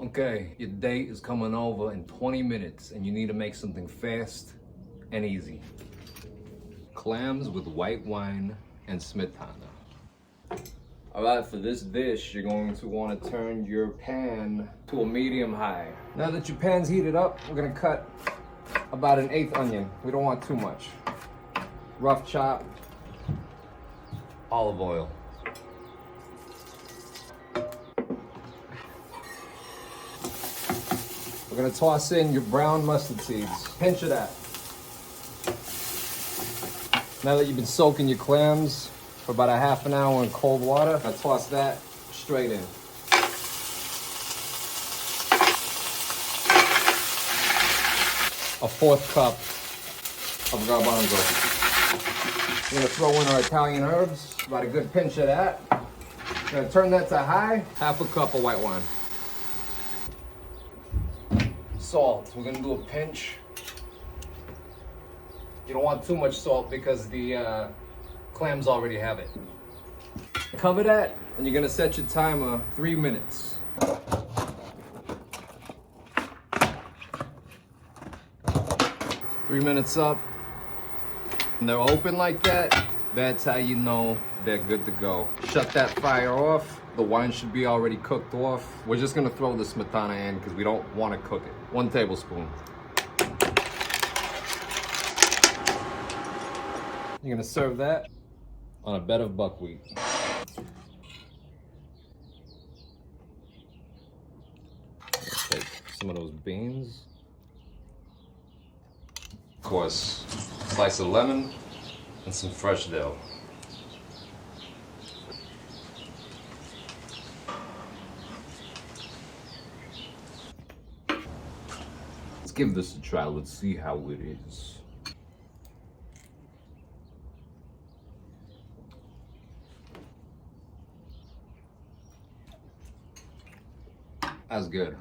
Okay, your date is coming over in 20 minutes and you need to make something fast and easy. Clams with white wine and smetana. All right, for this dish, you're going to want to turn your pan to a medium high. Now that your pan's heated up, we're gonna cut about an 1/8 onion. We don't want too much. Rough chop, olive oil. We're gonna toss in your brown mustard seeds. Pinch of that. Now that you've been soaking your clams for about a half an hour in cold water, I toss that straight in. A 1/4 cup of garbanzo. We're gonna throw in our Italian herbs, about a good pinch of that. We're gonna turn that to high, 1/2 cup of white wine. Salt, we're gonna do a pinch. You don't want too much salt because the clams already have it. Cover that, and you're gonna set your timer 3 minutes. 3 minutes up, and they're open like that. That's how you know they're good to go. Shut that fire off. The wine should be already cooked off. We're just gonna throw the smetana in because we don't want to cook it. 1 tablespoon. You're gonna serve that on a bed of buckwheat. Take some of those beans. Of course, slice of lemon and some fresh dill. Let's give this a try. Let's see how it is. That's good.